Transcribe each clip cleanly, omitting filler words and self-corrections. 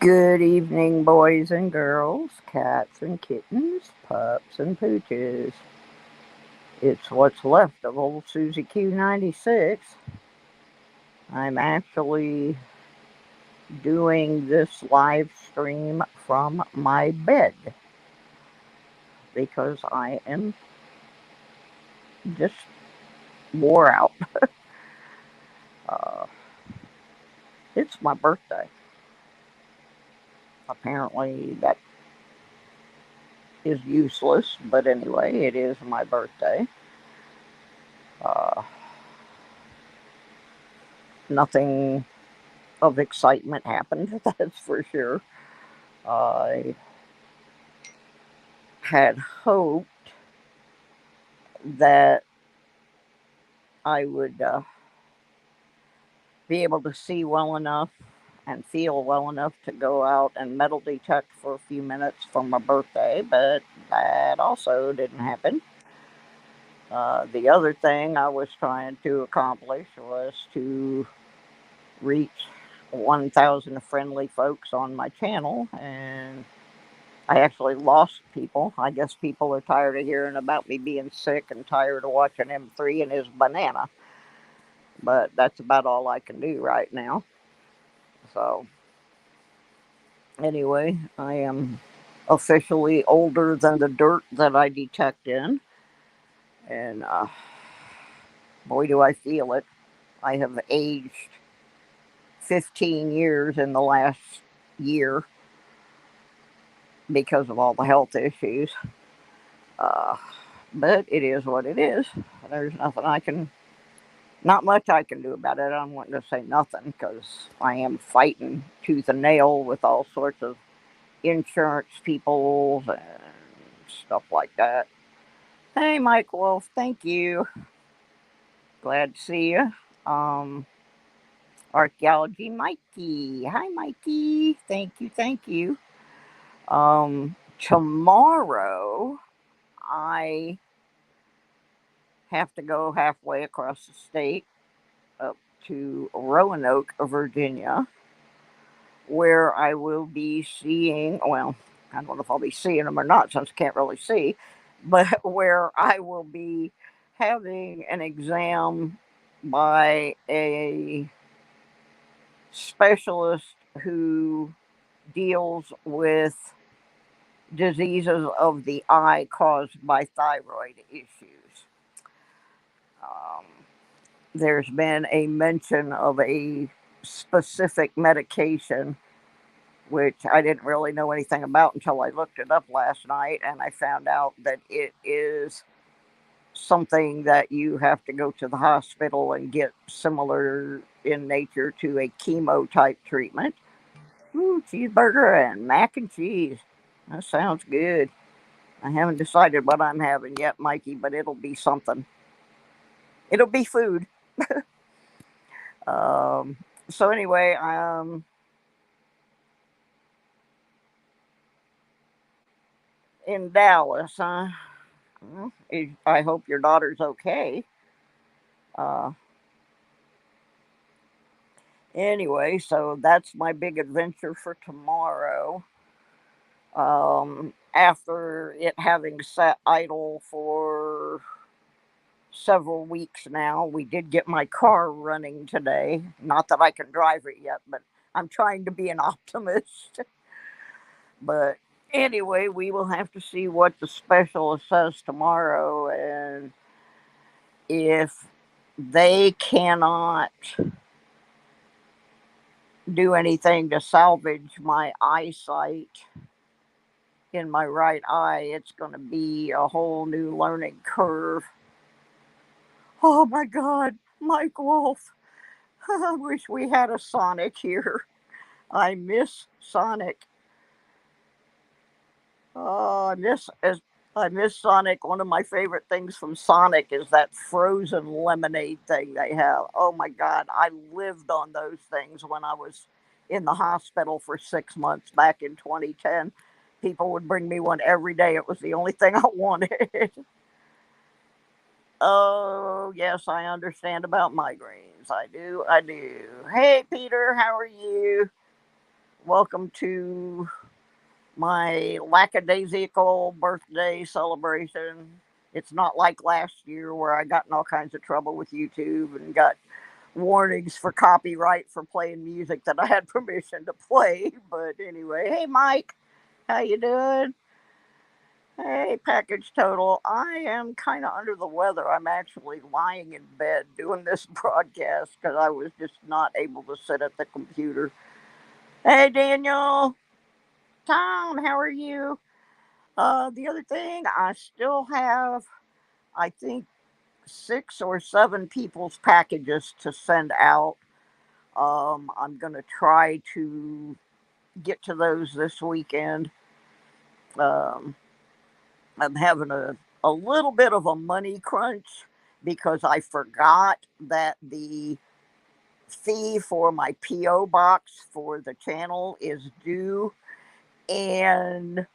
Good evening, boys and girls, cats and kittens, pups and pooches. It's what's left of old Susie Q96. I'm actually doing this live stream from my bed because I am just wore out. Uh, it's my birthday. Apparently, that is useless, but anyway, it is my birthday. Uh, Nothing of excitement happened, that's for sure. I had hoped that I would be able to see well enough and feel well enough to go out and metal detect for a few minutes for my birthday, but that also didn't happen. The other thing I was trying to accomplish was to reach 1,000 friendly folks on my channel, and I actually lost people. I guess people are tired of hearing about me being sick and tired of watching M3 and his banana. But that's about all I can do right now. So, anyway, I am officially older than the dirt that I detect in. And boy, do I feel it. I have aged 15 years in the last year because of all the health issues. Uh, but it is what it is. There's nothing I can Not much I can do about it. I don't want to say nothing because I am fighting tooth and nail with all sorts of insurance people and stuff like that. Hey, Mike Wolf, thank you. Glad to see you. Um, Archaeology Mikey. Hi, Mikey. Thank you, thank you. Tomorrow I have to go halfway across the state up to Roanoke, Virginia, where I will be seeing, well, I don't know if I'll be seeing them or not since I can't really see, but where I will be having an exam by a specialist who deals with diseases of the eye caused by thyroid issues. Um, there's been a mention of a specific medication which I didn't really know anything about until I looked it up last night, and I found out that it is something that you have to go to the hospital and get, similar in nature to a chemo type treatment. Ooh, cheeseburger and mac and cheese. That sounds good. I haven't decided what I'm having yet, Mikey, but it'll be something. It'll be food. Um, so anyway, in Dallas, huh? Well, I hope your daughter's okay. Uh, Anyway, so that's my big adventure for tomorrow. After it having sat idle for several weeks now, we did get my car running today. Not that I can drive it yet, but I'm trying to be an optimist. But anyway, we will have to see what the specialist says tomorrow. And if they cannot do anything to salvage my eyesight in my right eye, it's going to be a whole new learning curve. Oh my God, Mike Wolf. I wish we had a Sonic here. I miss Sonic. Oh, I miss Sonic. One of my favorite things from Sonic is that frozen lemonade thing they have. Oh my God, I lived on those things when I was in the hospital for 6 months back in 2010. People would bring me one every day. It was the only thing I wanted. Oh, yes, I understand about migraines. I do. I do. Hey, Peter, how are you? Welcome to my lackadaisical birthday celebration. It's not like last year where I got in all kinds of trouble with YouTube and got warnings for copyright for playing music that I had permission to play. But anyway, hey Mike, how you doing? Hey, package total. I am kind of under the weather. I'm actually lying in bed doing this broadcast because I was just not able to sit at the computer. Hey, Daniel. Tom, how are you? The other thing, I still have, I think, 6 or 7 people's packages to send out. I'm going to try to get to those this weekend. Um, I'm having a little bit of a money crunch because I forgot that the fee for my P.O. box for the channel is due. And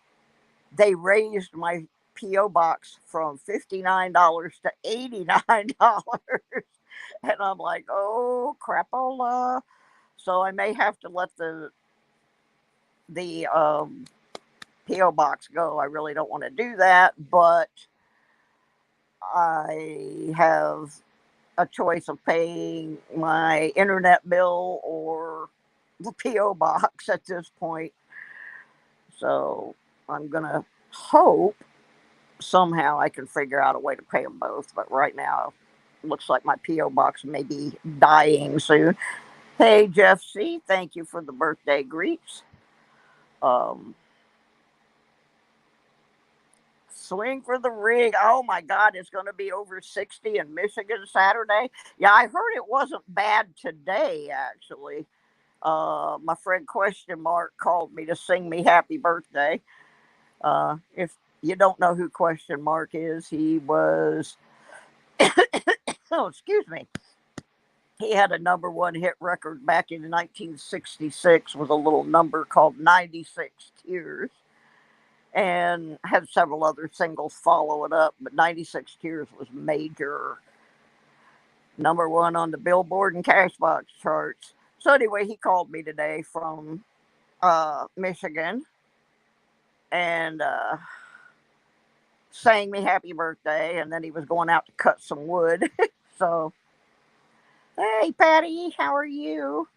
they raised my P.O. box from $59 to $89. And I'm like, oh, crapola. So I may have to let the P.O. box go. I really don't want to do that, but I have a choice of paying my internet bill or the P.O. box at this point. So I'm going to hope somehow I can figure out a way to pay them both. But right now, looks like my P.O. box may be dying soon. Hey, Jeff C., thank you for the birthday greets. Um, Swing for the rig. Oh my God, it's going to be over 60 in Michigan Saturday. Yeah, I heard it wasn't bad today, actually. My friend Question Mark called me to sing me happy birthday. If you don't know who Question Mark is, he was, oh, excuse me, he had a number one hit record back in 1966 with a little number called 96 Tears, and had several other singles follow it up, but 96 Tears was major, number one on the Billboard and Cashbox charts. So anyway, he called me today from Michigan and sang me happy birthday, and then he was going out to cut some wood. So, hey, Patty, how are you?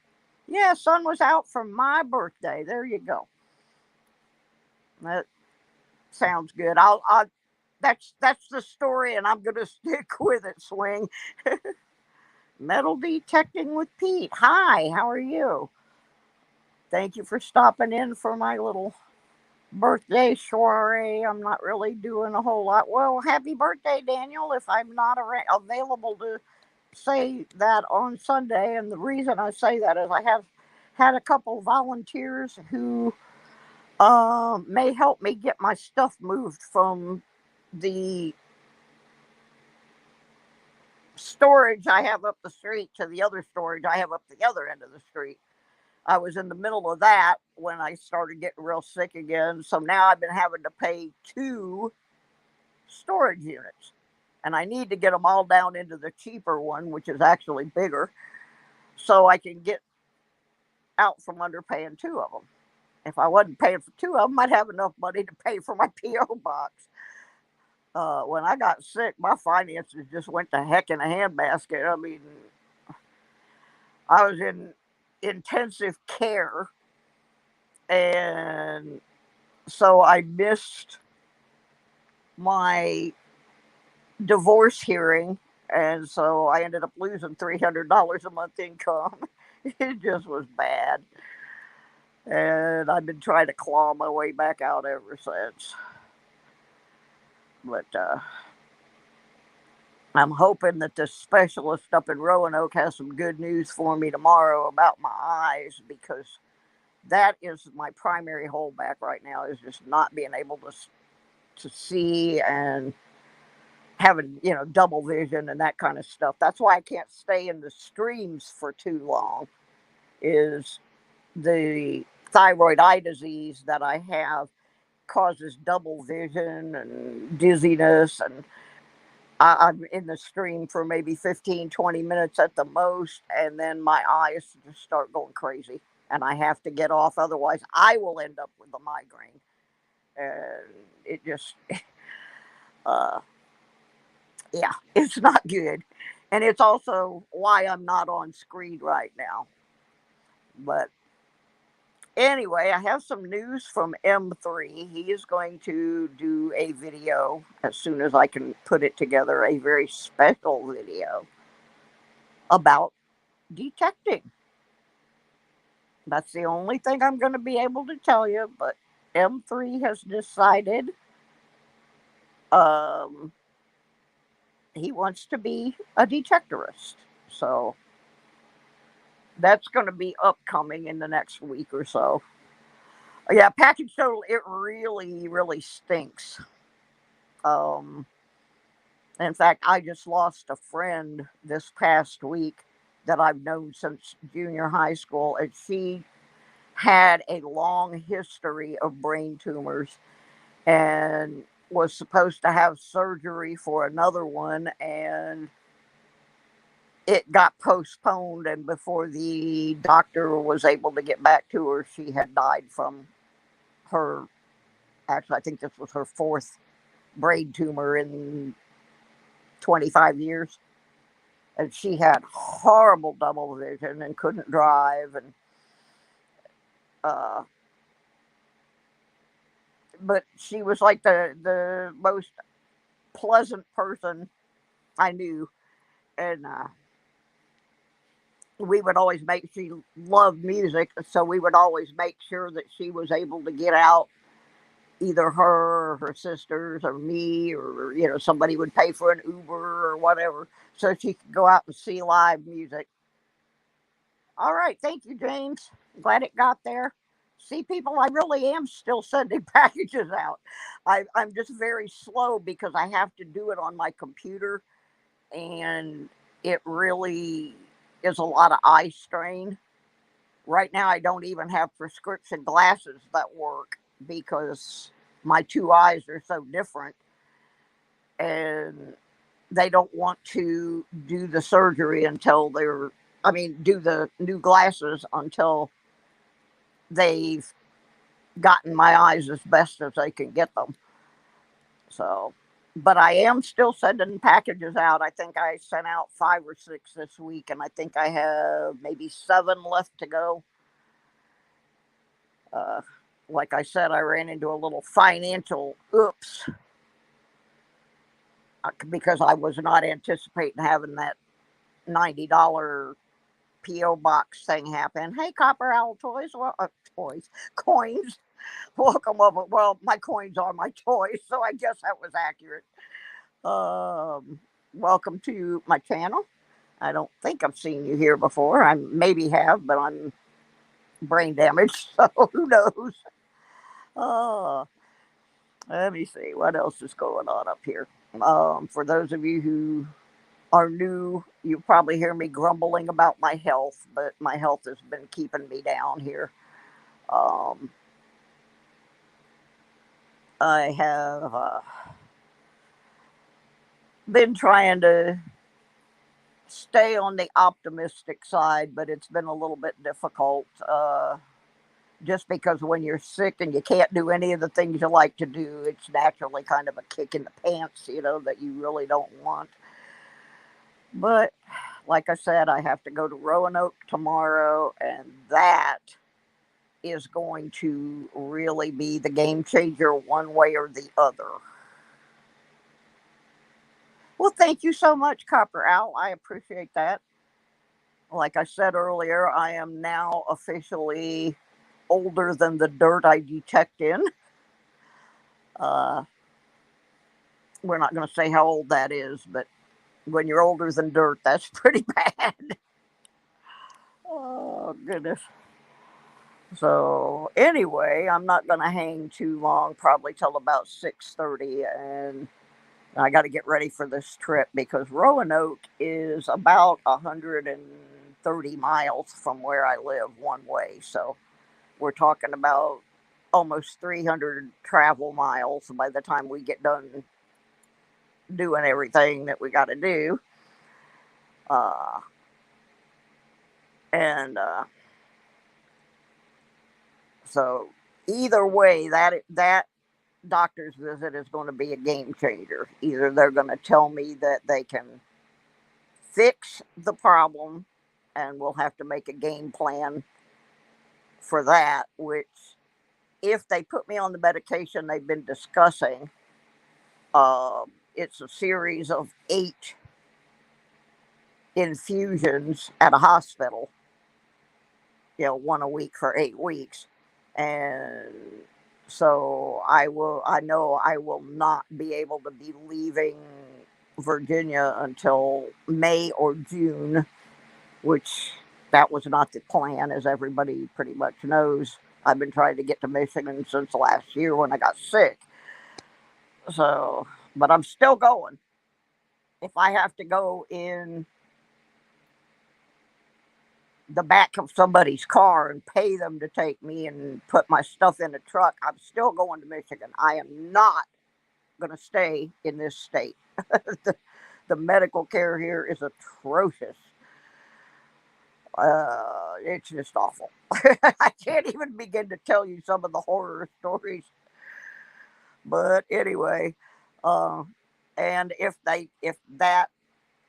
Yeah, sun was out for my birthday. There you go. That sounds good. That's the story, and I'm gonna stick with it. Swing. Metal detecting with Pete. Hi, how are you? Thank you for stopping in for my little birthday soiree. I'm not really doing a whole lot. Well, happy birthday, Daniel. If I'm not available to say that on Sunday, and the reason I say that is I have had a couple volunteers who may help me get my stuff moved from the storage I have up the street to the other storage I have up the other end of the street. I was in the middle of that when I started getting real sick again. So now I've been having to pay 2 storage units. And I need to get them all down into the cheaper one, which is actually bigger, so I can get out from under paying 2 of them. If I wasn't paying for 2 of them, I'd have enough money to pay for my P.O. box. When I got sick, my finances just went to heck in a handbasket. I mean, I was in intensive care, and so I missed my divorce hearing, and so I ended up losing $300 a month income. It just was bad, and I've been trying to claw my way back out ever since. But I'm hoping that the specialist up in Roanoke has some good news for me tomorrow about my eyes, because that is my primary holdback right now, is just not being able to see and having double vision and that kind of stuff. That's why I can't stay in the streams for too long. Is the thyroid eye disease that I have causes double vision and dizziness, and I'm in the stream for maybe 15, 20 minutes at the most, and then my eyes just start going crazy. and I have to get off. Otherwise, I will end up with a migraine. And it just, uh, yeah, it's not good. And it's also why I'm not on screen right now. But anyway, I have some news from M3. He is going to do a video as soon as I can put it together, a very special video about detecting. That's the only thing I'm going to be able to tell you. But M3 has decided um, he wants to be a detectorist. So that's going to be upcoming in the next week or so. Yeah, package total, it really, really stinks. Um, in fact, I just lost a friend this past week that I've known since junior high school, and she had a long history of brain tumors and was supposed to have surgery for another one, and it got postponed. And before the doctor was able to get back to her, she had died from her. Actually, I think this was her fourth brain tumor in 25 years. And she had horrible double vision and couldn't drive. And uh, but she was like the most pleasant person I knew, and we would always make. She loved music, so we would always make sure that she was able to get out. Either her or her sisters or me, or somebody would pay for an Uber or whatever, so she could go out and see live music. All right, thank you, James. Glad it got there. See, people, I really am still sending packages out. I'm just very slow because I have to do it on my computer, and it really is a lot of eye strain. Right now, I don't even have prescription glasses that work because my two eyes are so different, and they don't want to do the surgery until do the new glasses until they've gotten my eyes as best as they can get them. So, but I am still sending packages out. I think I sent out 5 or 6 this week, and I think I have maybe 7 left to go. Uh, like I said, I ran into a little financial oops because I was not anticipating having that $90 PO box thing happen. Hey, Copper Owl Toys, well, toys, coins. Welcome over. Well, my coins are my toys, so I guess that was accurate. Welcome to my channel. I don't think I've seen you here before. I maybe have, but I'm brain damaged, so who knows? Uh, Let me see what else is going on up here. For those of you who are new, you probably hear me grumbling about my health, but my health has been keeping me down here. Um, I have been trying to stay on the optimistic side, but it's been a little bit difficult. Just because when you're sick and you can't do any of the things you like to do, it's naturally kind of a kick in the pants, that you really don't want. But like I said, I have to go to Roanoke tomorrow, and that is going to really be the game changer one way or the other. Well, thank you so much, Copper Owl. I appreciate that. Like I said earlier, I am now officially older than the dirt I detect in. Uh, we're not going to say how old that is, but when you're older than dirt, that's pretty bad. Oh, goodness. So anyway, I'm not going to hang too long, probably till about 6:30, and I got to get ready for this trip because Roanoke is about 130 miles from where I live one way. So we're talking about almost 300 travel miles by the time we get done doing everything that we got to do. Uh, and So either way, that doctor's visit is going to be a game changer. Either they're going to tell me that they can fix the problem, and we'll have to make a game plan for that, which, if they put me on the medication they've been discussing, it's a series of 8 infusions at a hospital, one a week for 8 weeks. And so I know I will not be able to be leaving Virginia until May or June, which that was not the plan, as everybody pretty much knows. I've been trying to get to Michigan since last year when I got sick. So, but I'm still going. If I have to go in the back of somebody's car and pay them to take me and put my stuff in a truck, I'm still going to Michigan. I am not going to stay in this state. The medical care here is atrocious. It's just awful. I can't even begin to tell you some of the horror stories. But anyway, uh, and if that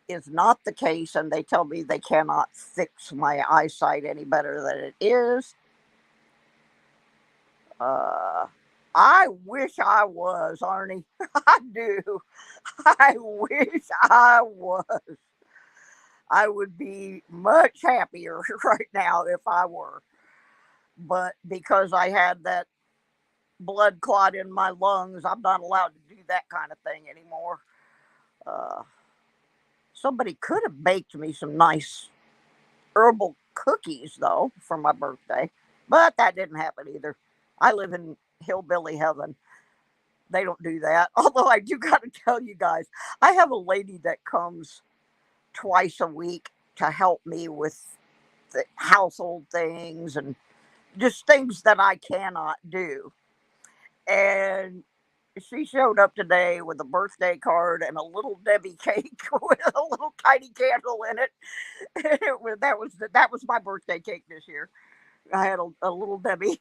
is not the case, and they tell me they cannot fix my eyesight any better than it is, uh, I wish I was, Arnie. I do. I wish I was. I would be much happier right now if I were. But because I had that blood clot in my lungs, I'm not allowed to do that kind of thing anymore. Uh, Somebody could have baked me some nice herbal cookies, though, for my birthday, but that didn't happen either. I live in hillbilly heaven. They don't do that. Although I do got to tell you guys, I have a lady that comes twice a week to help me with the household things and just things that I cannot do. And she showed up today with a birthday card and a little Debbie cake with a little tiny candle in it. That was my birthday cake this year. I had a little Debbie.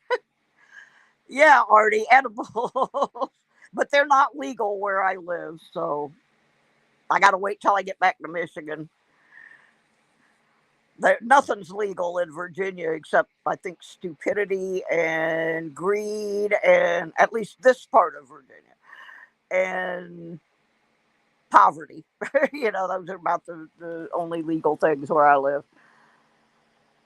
Yeah, already edible, but they're not legal where I live, so I got to wait till I get back to Michigan. Nothing's legal in Virginia except, I think, stupidity and greed, and at least this part of Virginia, and poverty. Those are about the only legal things where I live.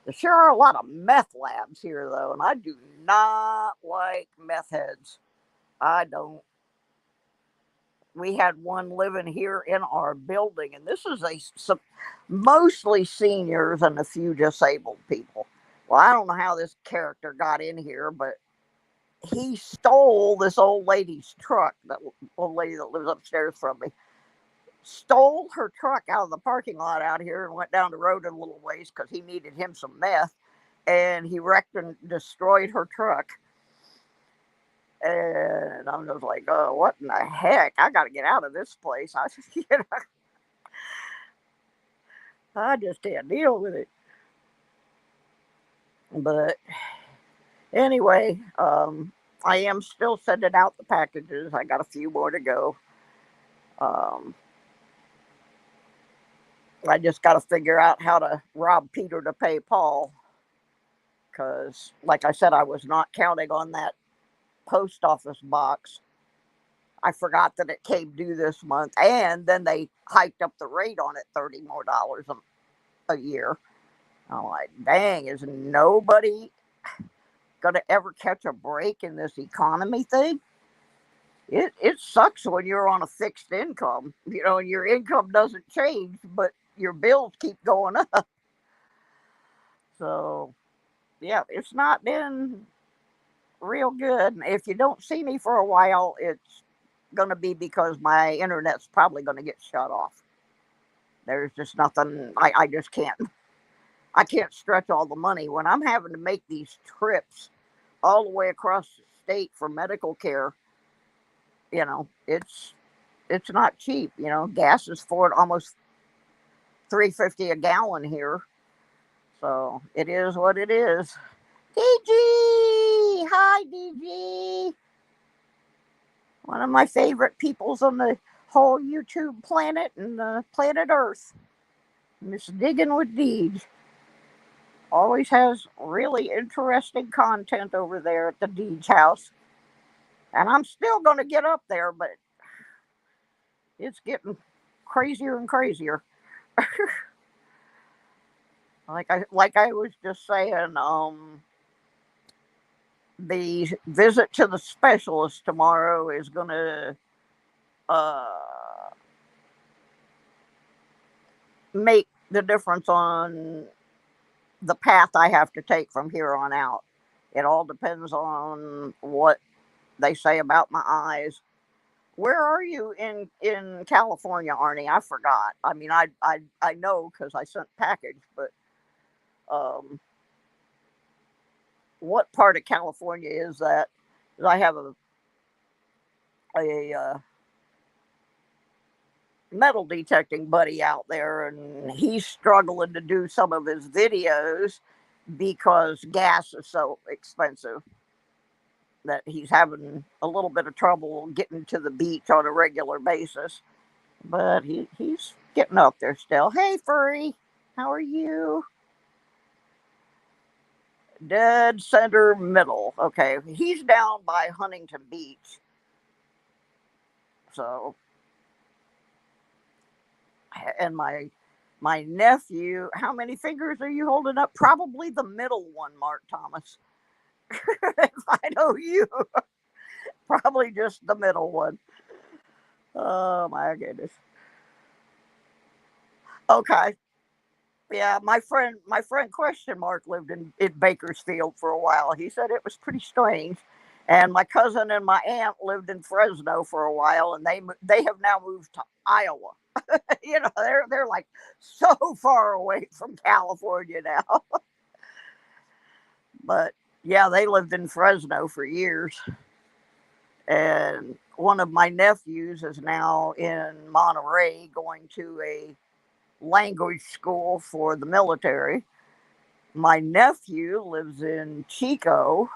There sure are a lot of meth labs here, though, and I do not like meth heads. I don't. We had one living here in our building, and this is mostly seniors and a few disabled people. Well, I don't know how this character got in here, but he stole this old lady's truck. That old lady that lives upstairs from me stole her truck out of the parking lot out here and went down the road a little ways because he needed him some meth, and he wrecked and destroyed her truck. And I'm just like, oh, what in the heck? I got to get out of this place. I just can't deal with it. But anyway, I am still sending out the packages. I got a few more to go. Um, I just got to figure out how to rob Peter to pay Paul. Because, like I said, I was not counting on that post office box. I forgot that it came due this month, and then they hiked up the rate on it $30 more a year. I'm like, dang, is nobody gonna ever catch a break in this economy thing? It sucks when you're on a fixed income, and your income doesn't change, but your bills keep going up. So yeah, it's not been real good. If you don't see me for a while, it's going to be because my internet's probably going to get shut off. There's just nothing. I just can't. I can't stretch all the money when I'm having to make these trips all the way across the state for medical care. It's not cheap. Gas is for almost $3.50 a gallon here, so it is what it is. DG, Hi, DG. One of my favorite peoples on the whole YouTube planet and planet Earth. Miss Diggin with Deej. Always has really interesting content over there at the Deej house. And I'm still going to get up there, but it's getting crazier and crazier. Like I was just saying, the visit to the specialist tomorrow is going to uh, make the difference on the path I have to take from here on out. It all depends on what they say about my eyes. Where are you in California, Arnie? I forgot. I mean, I know because I sent package, but um, what part of California is that? 'Cause I have a metal detecting buddy out there, and he's struggling to do some of his videos because gas is so expensive that he's having a little bit of trouble getting to the beach on a regular basis. But he's getting up there still. Hey, Furry, how are you? Dead center middle. Okay, he's down by Huntington Beach. So, and my nephew, how many fingers are you holding up? Probably the middle one, Mark Thomas. If I know you, probably just the middle one. Oh my goodness. Okay. Yeah, my friend question mark lived in Bakersfield for a while. He said it was pretty strange. And my cousin and my aunt lived in Fresno for a while, and they have now moved to Iowa. They're like so far away from California now. But yeah, they lived in Fresno for years. And one of my nephews is now in Monterey going to a language school for the military. My nephew lives in Chico,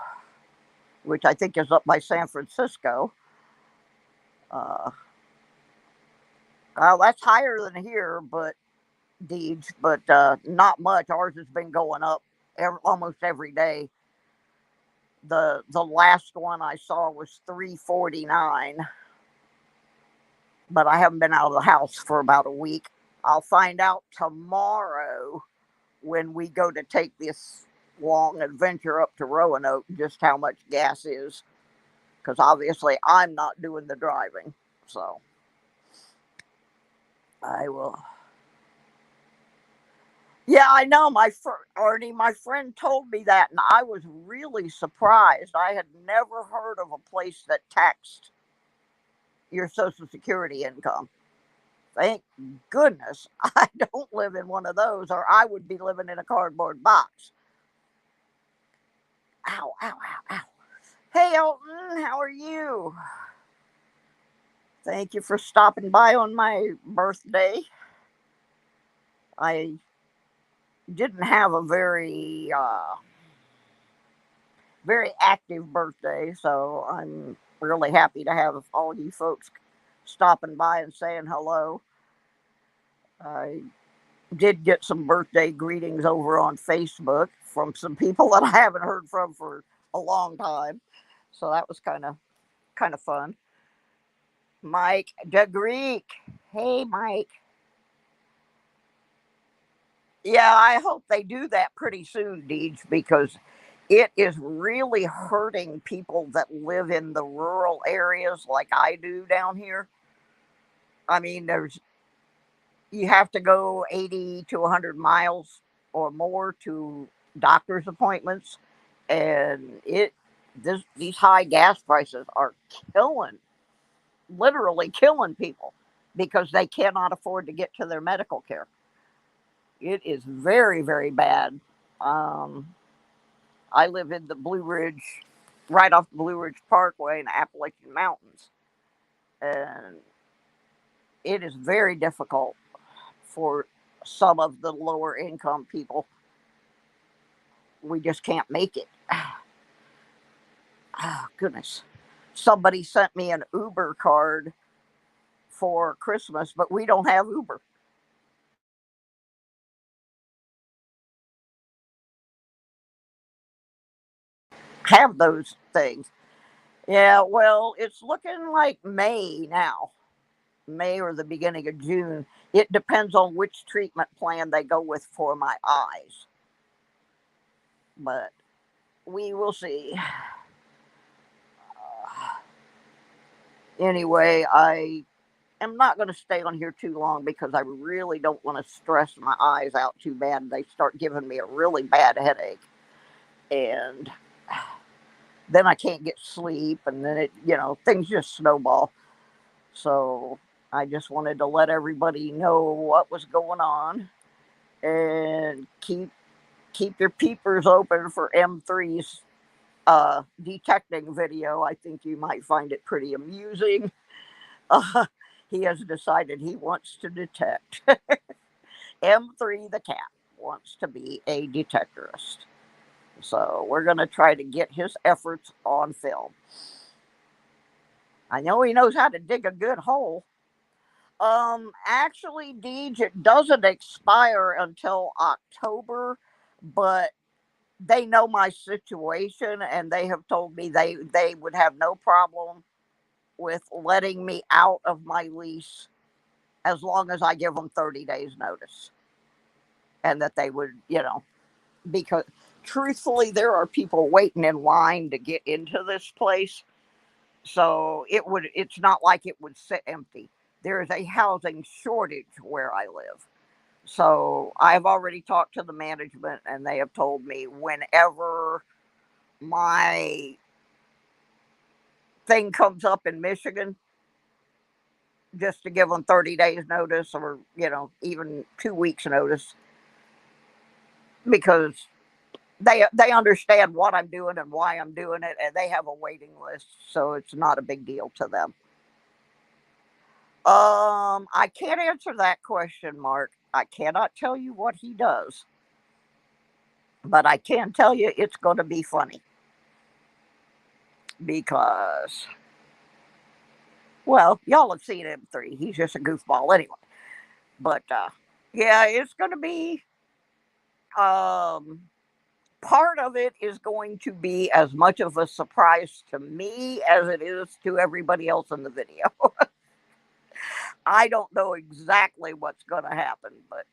which I think is up by San Francisco. Uh, that's higher than here, but Deej, but not much. Ours has been going up almost every day. The last one I saw was 349, but I haven't been out of the house for about a week. I'll find out tomorrow when we go to take this long adventure up to Roanoke just how much gas is, because obviously I'm not doing the driving. So I will. Yeah, I know. Arnie, my friend told me that, and I was really surprised. I had never heard of a place that taxed your Social Security income. Thank goodness I don't live in one of those, or I would be living in a cardboard box. Ow, ow, ow, ow. Hey, Elton, how are you? Thank you for stopping by on my birthday. I didn't have a very active birthday, so I'm really happy to have all you folks stopping by and saying hello. I did get some birthday greetings over on Facebook from some people that I haven't heard from for a long time, so that was kind of fun. Mike the Greek, hey Mike. Yeah, I hope they do that pretty soon, Deej, because it is really hurting people that live in the rural areas like I do down here. I mean, you have to go 80 to 100 miles or more to doctor's appointments, and these high gas prices are killing, literally killing people because they cannot afford to get to their medical care. It is very, very bad. Um, I live in the Blue Ridge, right off the Blue Ridge Parkway in the Appalachian Mountains, and it is very difficult for some of the lower income people. We just can't make it. Oh, goodness. Somebody sent me an Uber card for Christmas, but we don't have Uber. Have those things. Yeah, well, it's looking like May now. May or the beginning of June. It depends on which treatment plan they go with for my eyes. But we will see. Anyway, I am not going to stay on here too long because I really don't want to stress my eyes out too bad. They start giving me a really bad headache. And then I can't get sleep. And then things just snowball. So I just wanted to let everybody know what was going on and keep your peepers open for M3's detecting video. I think you might find it pretty amusing. Uh, he has decided he wants to detect. M3 the cat wants to be a detectorist. So we're going to try to get his efforts on film. I know he knows how to dig a good hole. Actually, Deej, it doesn't expire until October, but they know my situation and they have told me they would have no problem with letting me out of my lease as long as I give them 30 days notice. And that they would, because truthfully there are people waiting in line to get into this place. So it's not like it would sit empty. There is a housing shortage where I live. So I've already talked to the management and they have told me whenever my thing comes up in Michigan, just to give them 30 days notice or, even 2 weeks notice because they understand what I'm doing and why I'm doing it and they have a waiting list. So it's not a big deal to them. I can't answer that question, Mark. I cannot tell you what he does, but I can tell you it's going to be funny because, well, y'all have seen him three. He's just a goofball anyway. But yeah, it's going to be. Um, Part of it is going to be as much of a surprise to me as it is to everybody else in the video. I don't know exactly what's going to happen, but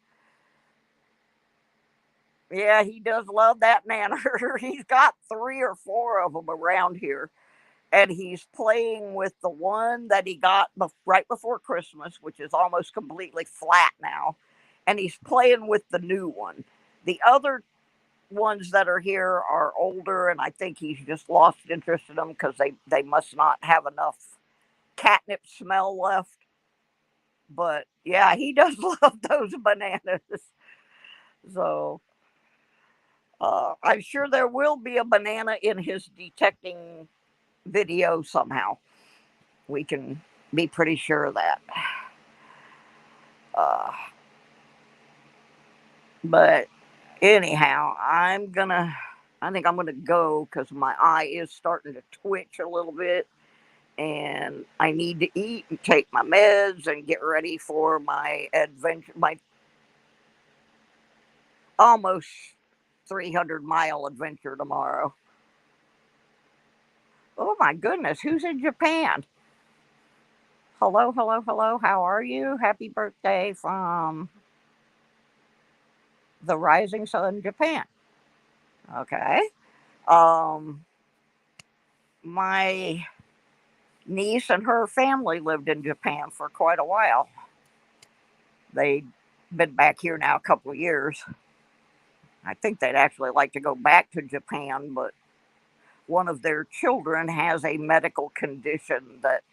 yeah, he does love that nanner. He's got 3 or 4 of them around here. And he's playing with the one that he got right before Christmas, which is almost completely flat now. And he's playing with the new one. The other ones that are here are older, and I think he's just lost interest in them because they must not have enough catnip smell left. But yeah, he does love those bananas. So I'm sure there will be a banana in his detecting video somehow. We can be pretty sure of that. Uh, but anyhow, I think I'm gonna go because my eye is starting to twitch a little bit, and I need to eat and take my meds and get ready for my adventure, my almost 300-mile adventure tomorrow. Oh my goodness, who's in Japan? Hello, hello, hello. How are you? Happy birthday from the Rising Sun, Japan. Okay. Um, my niece and her family lived in Japan for quite a while. They'd been back here now a couple of years. I think they'd actually like to go back to Japan, but one of their children has a medical condition that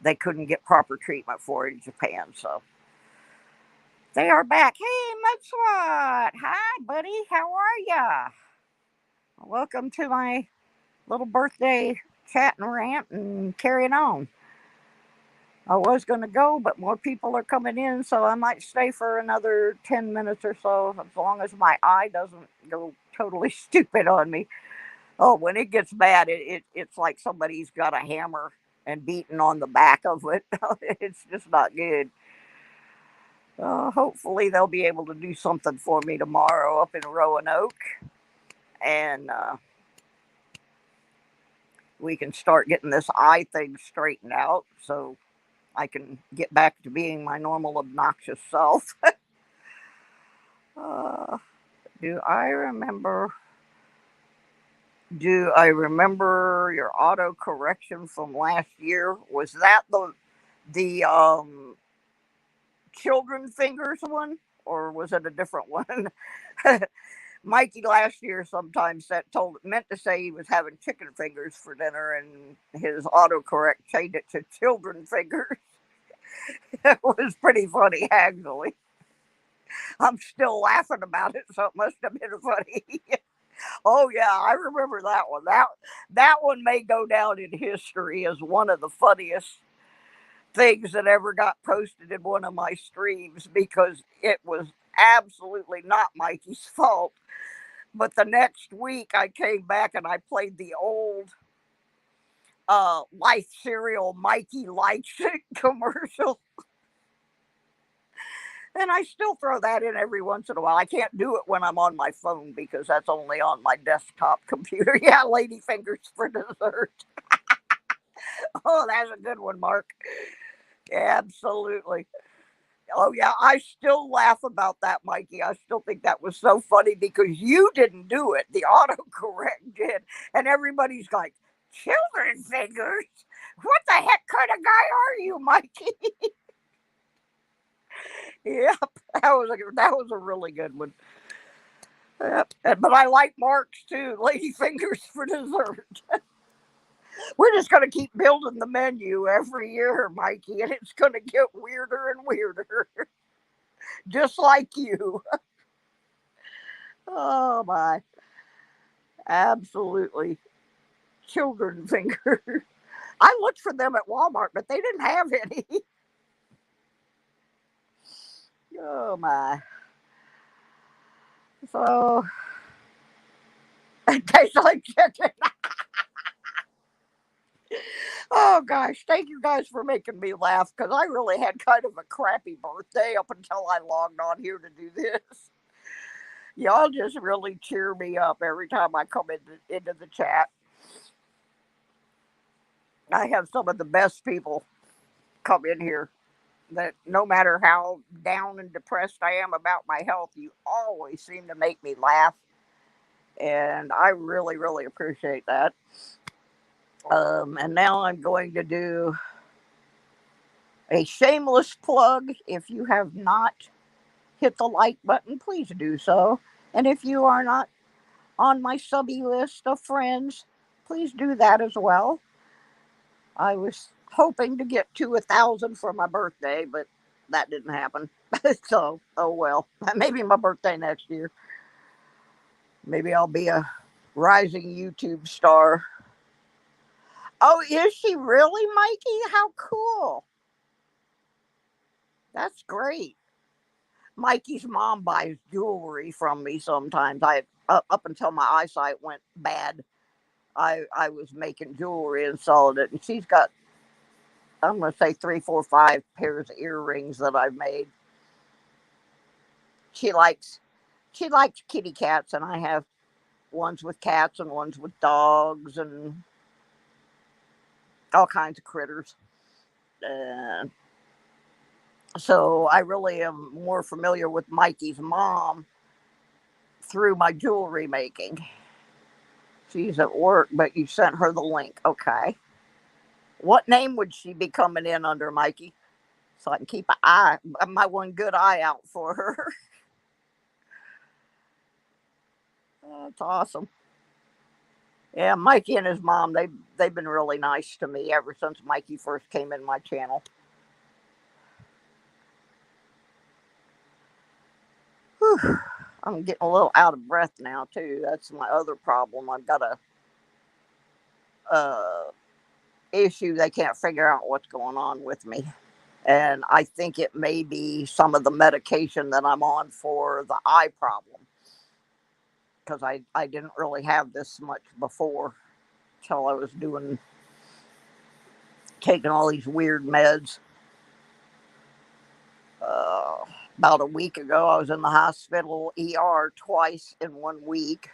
they couldn't get proper treatment for in Japan. So they are back. Hey, Mudslot. Hi, buddy. How are ya? Welcome to my little birthday chat and rant and carrying on. I was going to go, but more people are coming in, so I might stay for another 10 minutes or so, as long as my eye doesn't go totally stupid on me. Oh, when it gets bad, it's like somebody's got a hammer and beating on the back of it. It's just not good. Hopefully, they'll be able to do something for me tomorrow up in Roanoke, and we can start getting this eye thing straightened out so I can get back to being my normal obnoxious self. uh, do I remember? Do I remember your auto correction from last year? Was that the children fingers one, or was it a different one? Mikey last year sometimes that told meant to say he was having chicken fingers for dinner, and his autocorrect changed it to children fingers. It was pretty funny, actually. I'm still laughing about it, so it must have been funny. Oh yeah, I remember that one. That one may go down in history as one of the funniest things that ever got posted in one of my streams because it was absolutely not Mikey's fault. But the next week I came back and I played the old Life cereal Mikey likes it commercial. And I still throw that in every once in a while. I can't do it when I'm on my phone because that's only on my desktop computer. Yeah, lady fingers for dessert. Oh, that's a good one, Mark. Absolutely. Oh yeah, I still laugh about that, Mikey. I still think that was so funny because you didn't do it. The autocorrect did. And everybody's like, children fingers? What the heck kind of guy are you, Mikey? Yep, that was a really good one. Yep. But I like Mark's too. Lady fingers for dessert. We're just going to keep building the menu every year, Mikey, and it's going to get weirder and weirder, just like you. Oh my, absolutely. Children fingers. I looked for them at Walmart, but they didn't have any. Oh my. So it tastes like chicken. Oh gosh, thank you guys for making me laugh because I really had kind of a crappy birthday up until I logged on here to do this. Y'all just really cheer me up every time I come into the chat. I have some of the best people come in here that no matter how down and depressed I am about my health, you always seem to make me laugh. And I really, really appreciate that. And now I'm going to do a shameless plug. If you have not hit the like button, please do so. And if you are not on my subby list of friends, please do that as well. I was hoping to get to 1,000 for my birthday, but that didn't happen. So, oh well. Maybe my birthday next year. Maybe I'll be a rising YouTube star. Oh, is she really, Mikey? How cool. That's great. Mikey's mom buys jewelry from me sometimes. Up until my eyesight went bad, I was making jewelry and selling it, and she's got, I'm gonna say, three, four, five pairs of earrings that I've made. She likes she likes kitty cats, and I have ones with cats and ones with dogs and all kinds of critters. Uh, so I really am more familiar with Mikey's mom through my jewelry making. She's at work, but you sent her the link. Okay. What name would she be coming in under, Mikey? So I can keep my one good eye out for her. That's awesome. Yeah, Mikey and his mom, they've been really nice to me ever since Mikey first came in my channel. Whew. I'm getting a little out of breath now too. That's my other problem. I've got a uh, issue. They can't figure out what's going on with me, and I think it may be some of the medication that I'm on for the eye problem. because I didn't really have this much before till I was taking all these weird meds. Uh, about a week ago, I was in the hospital ER twice in 1 week,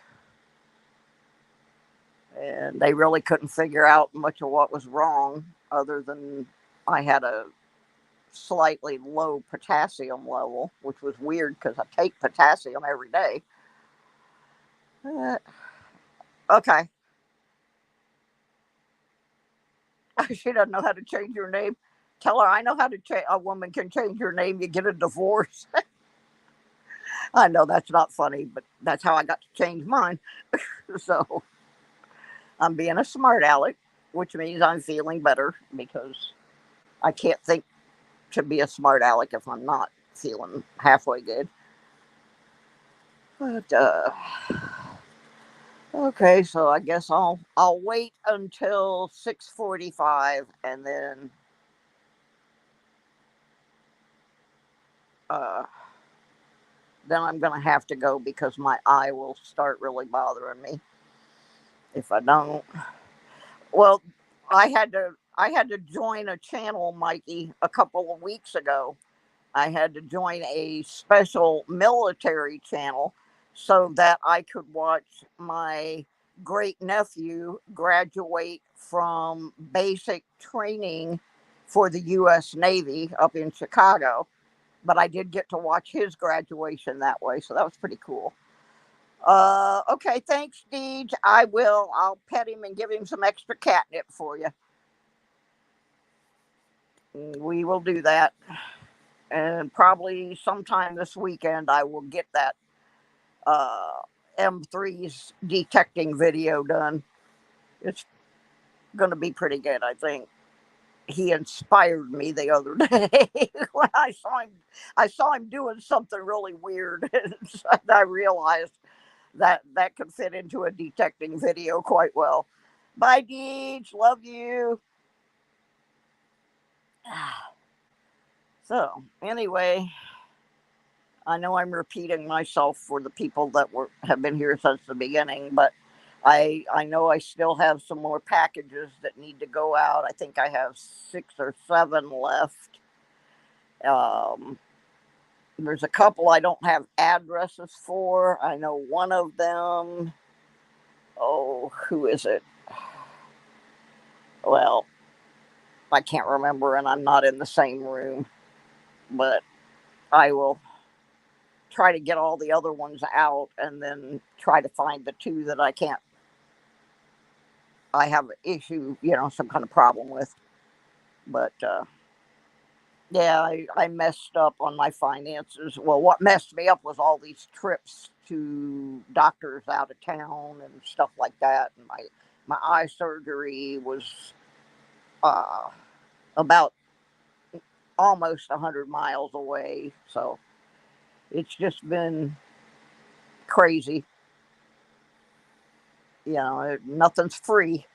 and they really couldn't figure out much of what was wrong, other than I had a slightly low potassium level, which was weird because I take potassium every day. Okay, she doesn't know how to change your name. Tell her I know how to change. A woman can change your name. You get a divorce. I know that's not funny, but that's how I got to change mine. So I'm being a smart aleck, which means I'm feeling better because I can't think to be a smart aleck if I'm not feeling halfway good. But okay, so I guess I'll wait until 6:45, and uh, then I'm gonna have to go because my eye will start really bothering me if I don't. Well, I had to join a channel, Mikey, a couple of weeks ago. I had to join a special military channel so that I could watch my great nephew graduate from basic training for the U.S. Navy up in Chicago. But I did get to watch his graduation that way, so that was pretty cool. Okay, thanks, Deej. I will. I'll pet him and give him some extra catnip for you. We will do that. And probably sometime this weekend, I will get that uh, M3's detecting video done. It's going to be pretty good, I think. He inspired me the other day when I saw him. I saw him doing something really weird, and I realized that could fit into a detecting video quite well. Bye, Deej. Love you. So, anyway, I know I'm repeating myself for the people that have been here since the beginning, but I know I still have some more packages that need to go out. I think I have 6 or 7 left. Um, there's a couple I don't have addresses for. I know one of them. Oh, who is it? Well, I can't remember, and I'm not in the same room, but I will try to get all the other ones out and then try to find the two that I have an issue, some kind of problem with. But yeah, I messed up on my finances. Well, what messed me up was all these trips to doctors out of town and stuff like that. And my eye surgery was uh, about almost 100 miles away. So it's just been crazy. Nothing's free.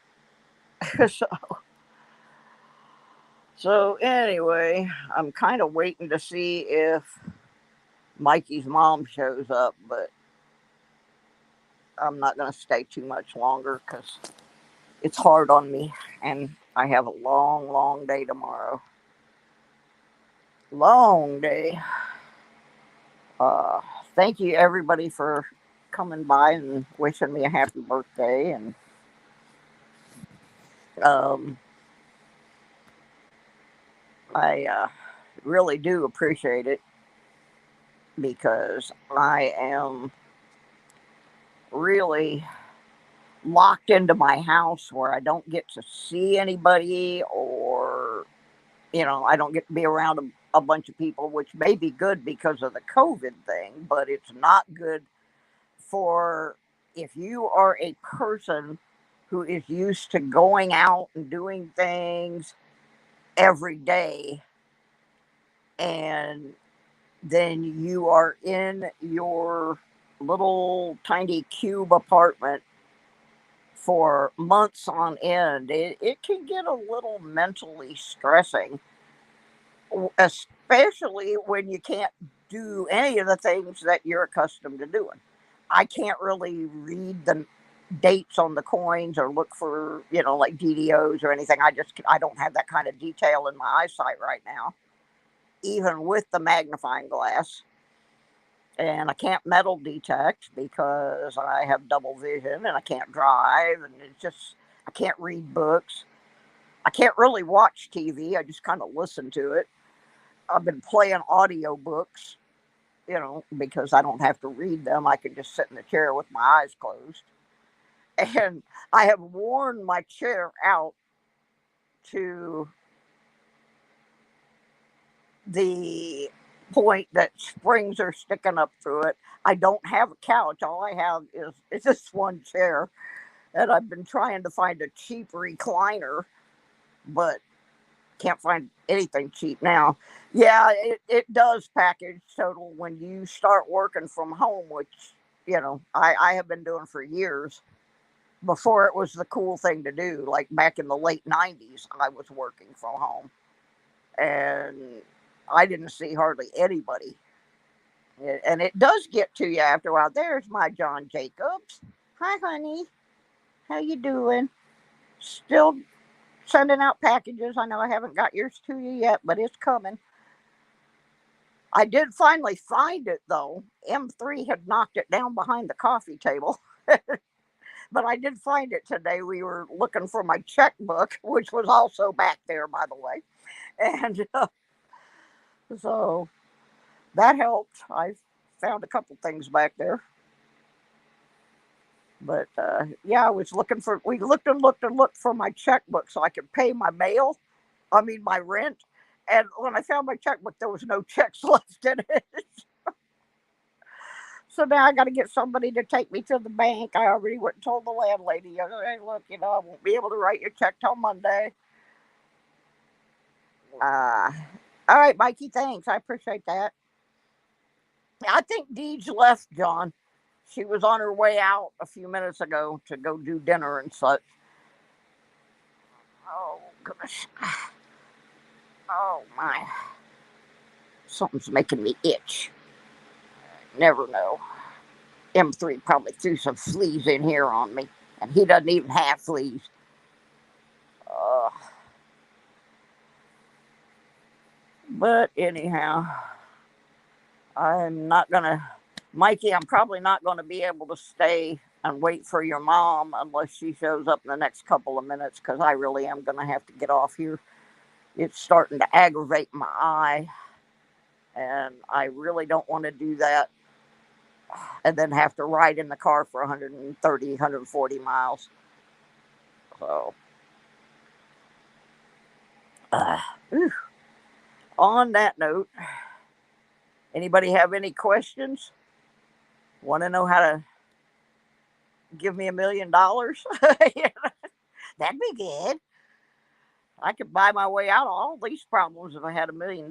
so, so anyway, I'm kind of waiting to see if Mikey's mom shows up, but I'm not going to stay too much longer because it's hard on me, and I have a long, long day tomorrow. Long day. Uh, Thank you, everybody, for coming by and wishing me a happy birthday. And um, I really do appreciate it because I am really locked into my house where I don't get to see anybody, or I don't get to be around a bunch of people, which may be good because of the COVID thing, but it's not good for if you are a person who is used to going out and doing things every day, and then you are in your little tiny cube apartment for months on end. It can get a little mentally stressing, especially when you can't do any of the things that you're accustomed to doing. I can't really read the dates on the coins or look for, like DDOs or anything. I don't have that kind of detail in my eyesight right now, even with the magnifying glass. And I can't metal detect because I have double vision and I can't drive, and I can't read books. I can't really watch TV. I just kind of listen to it. I've been playing audio books, because I don't have to read them. I can just sit in the chair with my eyes closed. And I have worn my chair out to the point that springs are sticking up through it. I don't have a couch. All I have is this one chair. And I've been trying to find a cheap recliner, but can't find anything cheap now. Yeah, it does package total when you start working from home, which, I have been doing for years. Before it was the cool thing to do, like back in the late 90s, I was working from home and I didn't see hardly anybody. And it does get to you after a while. There's my John Jacobs. Hi, honey. How you doing? Still sending out packages. I know I haven't got yours to you yet, but it's coming. I did finally find it, though. M3 had knocked it down behind the coffee table. But I did find it today. We were looking for my checkbook, which was also back there, by the way. And so that helped. I found a couple things back there. But yeah, we looked and looked and looked for my checkbook so I could pay my my rent. And when I found my checkbook, there was no checks left in it. So now I got to get somebody to take me to the bank. I already went and told the landlady, hey, look, I won't be able to write your check till Monday. Uh, all right, Mikey, thanks. I appreciate that. I think Deej left, John. She was on her way out a few minutes ago to go do dinner and such. Oh, gosh. Oh, my. Something's making me itch. Never know. M3 probably threw some fleas in here on me, and he doesn't even have fleas. Uh, but anyhow, I'm not going to, Mikey, I'm probably not going to be able to stay and wait for your mom unless she shows up in the next couple of minutes because I really am going to have to get off here. It's starting to aggravate my eye, and I really don't want to do that and then have to ride in the car for 130, 140 miles. So, uh, on that note, anybody have any questions? Want to know how to give me $1 million? That'd be good. I could buy my way out of all these problems if I had $1 million.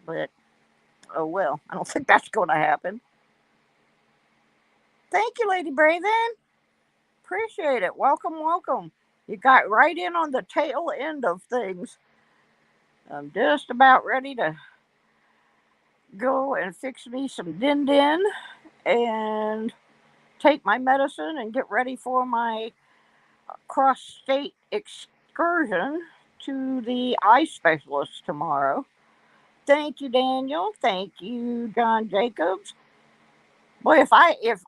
But, oh well, I don't think that's going to happen. Thank you, Lady Braven. Appreciate it. Welcome, welcome. You got right in on the tail end of things. I'm just about ready to go and fix me some din din and take my medicine and get ready for my cross state excursion to the eye specialist tomorrow. Thank you, Daniel. Thank you, John Jacobs. Boy, if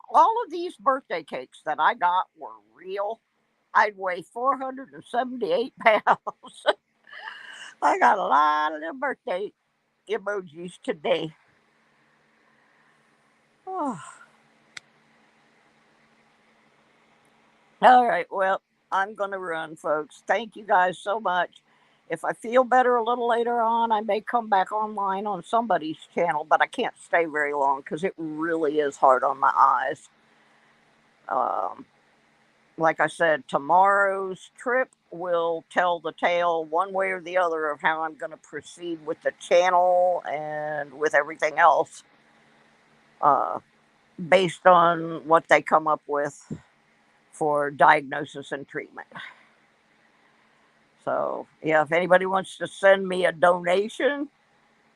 all of these birthday cakes that I got were real, I'd weigh 478 pounds. I got a lot of them birthday emojis today. Oh. All right, well, I'm going to run, folks. Thank you guys so much. If I feel better a little later on, I may come back online on somebody's channel, but I can't stay very long because it really is hard on my eyes. Like I said, tomorrow's trip will tell the tale one way or the other of how I'm going to proceed with the channel and with everything else, uh, based on what they come up with for diagnosis and treatment. So, yeah, if anybody wants to send me a donation,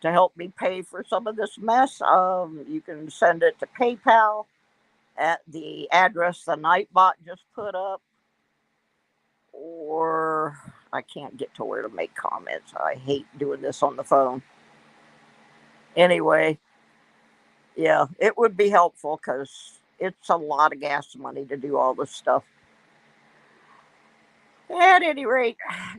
to help me pay for some of this mess. You can send it to PayPal at the address the Nightbot just put up, or I can't get to where to make comments. I hate doing this on the phone. Anyway, yeah, it would be helpful because it's a lot of gas money to do all this stuff. At any rate,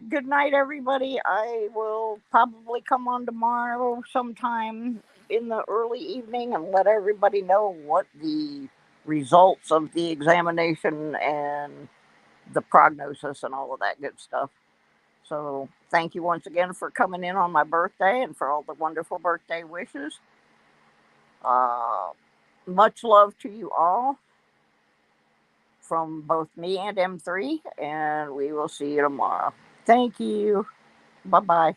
good night, everybody. I will probably come on tomorrow sometime in the early evening and let everybody know what the results of the examination and the prognosis and all of that good stuff. So, thank you once again for coming in on my birthday and for all the wonderful birthday wishes. Uh, much love to you all from both me and M3, and we will see you tomorrow. Thank you. Bye bye.